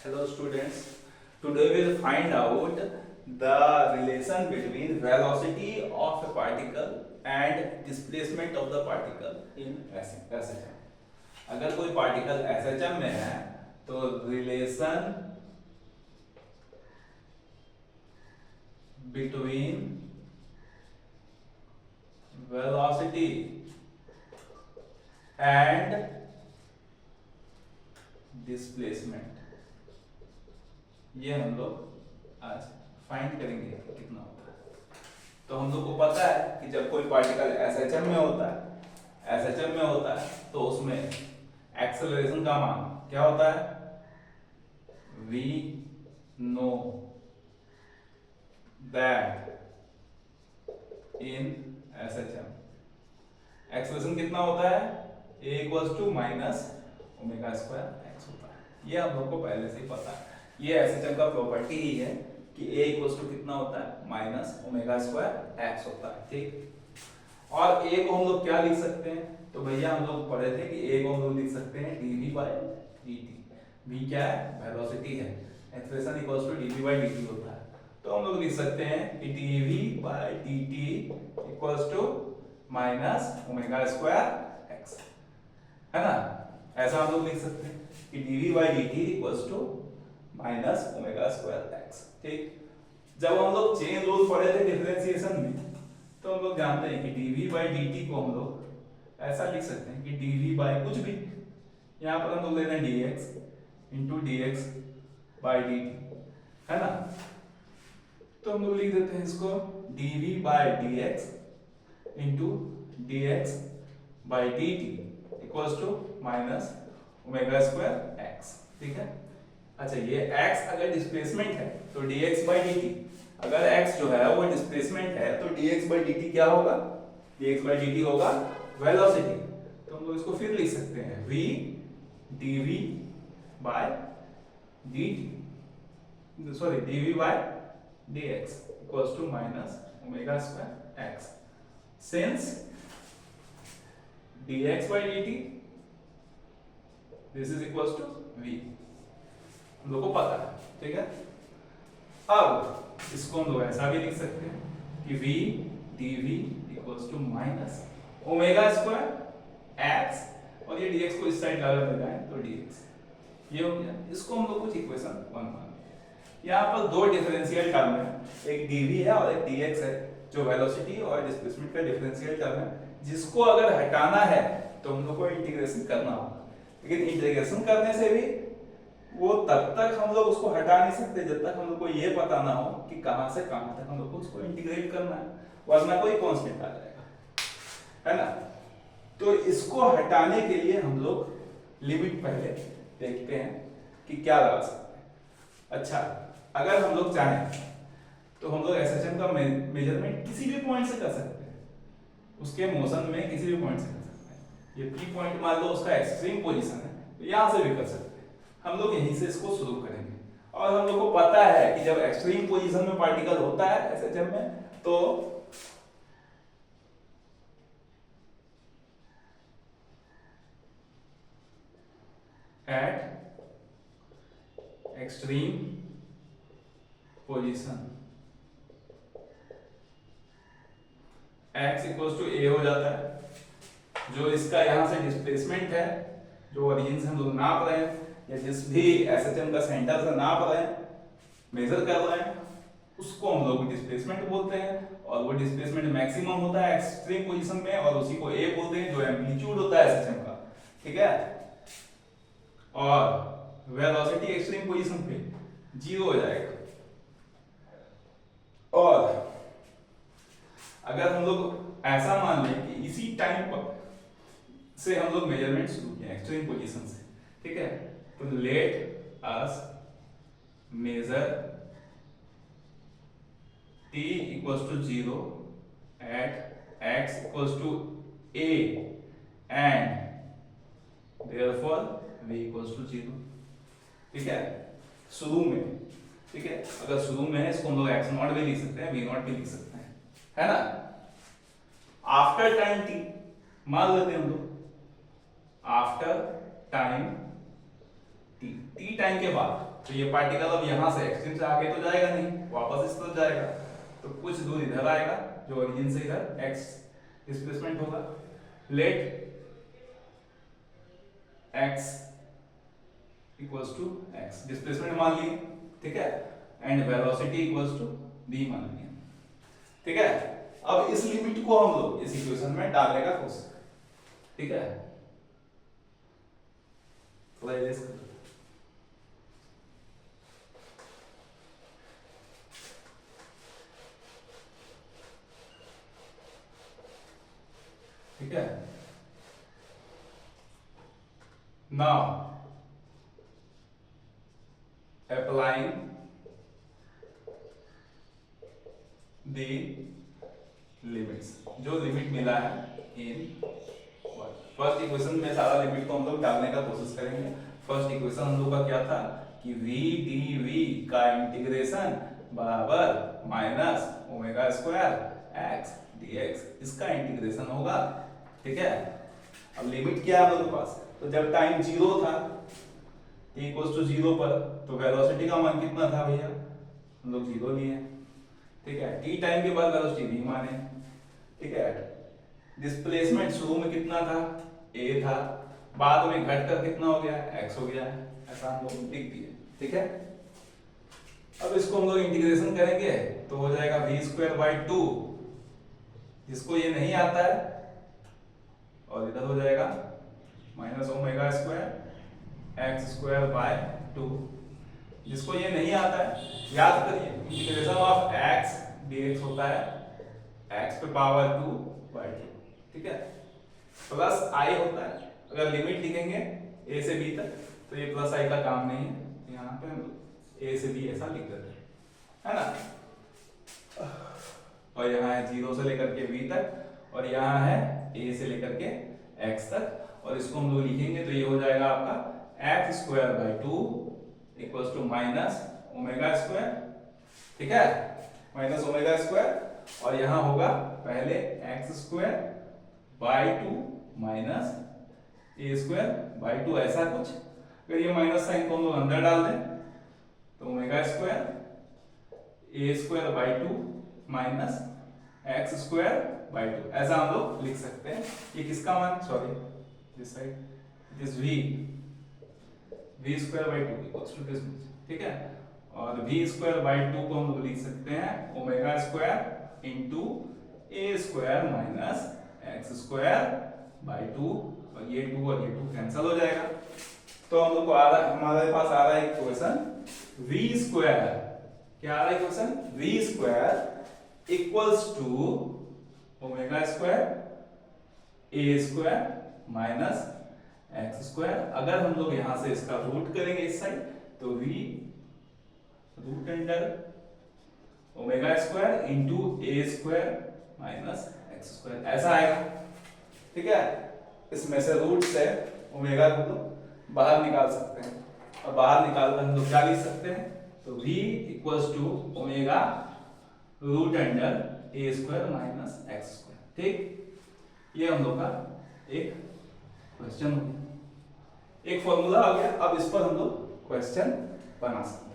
Hello students, today we will find out the relation between velocity of a particle and displacement of the particle in SHM. अगर कोई particle SHM में है तो relation between velocity and displacement ये हम लोग आज find करेंगे कितना होता है। तो हम लोग को पता है कि जब कोई पार्टिकल SHM में होता है तो उसमें एक्सेलरेशन का मान क्या होता है, we know that in SHM acceleration कितना होता है, a equals to minus omega square x होता है। ये हम लोग को पहले से ही पता है, ये SHM का प्रॉपर्टी ही है कि a इक्वल्स टू कितना होता है, माइनस ओमेगा स्क्वायर x होता है। ठीक, और a को हम लोग क्या लिख सकते हैं, तो भैया हम लोग पढ़े थे कि a को हम लोग लिख सकते हैं dv बाय dt। v क्या है, वेलोसिटी है, acceleration equals to dv by dt होता है। तो हम लोग लिख सकते हैं कि dv by dt equals to minus omega square x, है ना। ऐसा हम लोग लिख सकते हैं कि dv by dt equals to minus omega square x। ठीक, जब हम लोग चेन रूल पढ़े थे डिफरेंशिएशन में तो हम लोग जानते हैं कि dv बाय dt को हम लोग ऐसा लिख सकते हैं कि dv बाय कुछ भी, यहाँ पर हम लोग ले रहे हैं dx into dx by dt, है ना। तो हम लोग लिख देते हैं इसको dv by dx into dx by dt equals to minus omega square x। ठीक है, अच्छा ये x अगर डिस्प्लेसमेंट है तो dx बाय dt, अगर x जो है वो डिस्प्लेसमेंट है तो dx बाय dt क्या होगा, dx बाय dt होगा वेलोसिटी। तो हम लोग इसको फिर लिख सकते हैं v dv by dt, sorry dv by dx equals to minus omega square x, since dx by dt this is equals to v, हम लोग को पता है। ठीक है, अब इसको हम लोग ऐसा भी लिख सकते हैं कि v dv equals to minus omega square x, और ये dx को इस साइड अगर ले जाएं तो dx, ये हो गया। इसको हम लोग कुछ इक्वेशन 1 मान लें। यहाँ पर दो डिफरेंशियल टर्म है, एक dv है और एक dx है, जो वेलोसिटी और डिस्प्लेसमेंट का डिफरेंशियल टर्म है, जिसको अगर हटाना है तो हम लोग को इंटीग्रेशन करना होगा। लेकिन इंटीग्रेशन करने से भी वो तब तक हम लोग उसको हटा नहीं सकते जब तक हम लोग को ये पता ना हो कि कहां से कहां तक हम लोग को उसको इंटीग्रेट करना है, वरना कोई कांस्टेंट आ जाएगा, है ना। तो इसको हटाने के लिए हम लोग लिमिट पहले देखते हैं कि क्या लगा सकते हैं। अच्छा, अगर हम लोग चाहें तो हम लोग SHM का मेजरमेंट किसी भी पॉइंट से कर सकते हैं, उसके मोशन में किसी भी पॉइंट से कर सकते हैं। ये P पॉइंट मान लो उसका एक्सट्रीम पोजीशन है, तो यहां से भी कर सकते हैं। हम लोग यहीं से इसको शुरू करेंगे, और हम लोग को पता है कि जब एक्सट्रीम पोजीशन में पार्टिकल होता है SHM में तो at extreme position x equals to a हो जाता है। जो इसका यहां से डिस्प्लेसमेंट है, जो ओरिजिन से हम लोग नाप रहे हैं या जिस भी SHM का सेंटर से नाप रहे हैं, मेजर कर रहे हैं, उसको हम लोग डिस्प्लेसमेंट बोलते हैं। और वो डिस्प्लेसमेंट मैक्सिमम होता है एक्सट्रीम पोजीशन में, और उसी को a बोलते हैं, जो एम्पलीट्यूड होता है SHM का। ठीक है, और वेलोसिटी एक्सट्रीम पोजीशन पे 0 हो जाएगा। और अगर हम लोग ऐसा मान लें कि इसी टाइम पर से हम लोग मेजरमेंट शुरू किया एक्सट्रीम पोजीशन से, ठीक है, तो let us measure t equals to 0 at x equals to a and therefore v equals to 0। ठीक है, शुरू में, ठीक है, अगर शुरू में है इसको हम लोग x नॉट भी लिख सकते हैं, v नॉट भी लिख सकते हैं, है ना। आफ्टर टाइम t मान लेते हैं हम लोग, आफ्टर टाइम t टाइम के बाद तो ये पार्टिकल अब यहाँ से एक्सट्रीम से आगे तो जाएगा नहीं, वापस इस तरफ जाएगा, तो कुछ दूर इधर आएगा जो ओरिजिन से इधर x डिस्प्लेसमेंट होगा। Let x equals to x displacement मान लिए, ठीक है, and velocity equals to v मान लिए, ठीक है। अब इस लिमिट को हम लोग इस इक्वेशन में डालने का कोशिश, ठीक है। थोड़ा इरेज कर, ठीक है। नाउ applying the limits, जो लिमिट मिला है इन फर्स्ट इक्वेशन में सारा लिमिट को हम लोग डालने का कोशिश करेंगे। फर्स्ट इक्वेशन हम लोग का क्या था कि v dv का इंटीग्रेशन बराबर minus omega square x dx, इसका इंटीग्रेशन होगा, ठीक है। अब लिमिट क्या है हमारे पास, तो जब टाइम 0 था t इक्वल्स टू 0 पर, तो वेलोसिटी का मान कितना था भैया, हम लोग 0 लिए, ठीक है। t टाइम के बाद वेलोसिटी v माने, ठीक है। डिस्प्लेसमेंट शुरू में कितना था, a था, बाद में घटकर कितना हो गया, x हो गया, ऐसा हम लोग लिख दिए, ठीक है। अब इसको हम लोग इंटीग्रेशन करेंगे तो हो जाएगा v स्क्वायर बाई 2, जिसको ये नहीं आता है, और इधर हो जाएगा minus omega square x square by 2, जिसको ये नहीं आता है याद करिए, इंटीग्रेशन ऑफ x dx होता है x पे पावर 2 बाय 2, ठीक है, प्लस i होता है। अगर लिमिट लिखेंगे a से b तक तो ये प्लस i का काम नहीं है, यहाँ पे हम a से b ऐसा लिख देते हैं, है ना। और यहाँ है 0 से लेकर के b तक, और यहाँ है a से लेकर के x तक, और इसको हम लोग लिखेंगे तो ये हो जाएगा आपका x square by 2 equals to minus omega square, ठीक है, माइनस ओमेगा स्क्वायर, और यहाँ होगा पहले x square by 2 minus a square by 2, ऐसा कुछ। अगर ये माइनस साइन को हम लोग अंदर डाल दें तो omega square A square by 2 minus x square by 2, ऐसा हम लोग लिख सकते हैं। ये किसका मान, sorry this side, this v square by 2 equals to this, ठीक है। और v स्क्वायर बाई 2 को हम लोग लिख सकते हैं omega square into a square minus x square by 2, और ये 2 और ये 2 कैंसिल हो जाएगा। तो हम लोग को आ रहा, हमारे पास आ रहा है इक्वेशन v स्क्वायर, क्या आ रहा है equation, v square equals to omega square a square minus x square. अगर हम लोग यहां से इसका रूट करेंगे इस साइड तो v root under omega square into a square minus x square, ऐसा आएगा, ठीक है। इसमें से रूट से ओमेगा को बाहर निकाल सकते हैं, और बाहर निकालकर हम लोग क्या लिख सकते हैं, तो v equals to omega root under a square minus x square, ठीक। ये हम लोग का एक क्वेश्चन हो गया, एक फॉर्मूला आ गया। अब इस पर हम लोग क्वेश्चन बना सकते हैं।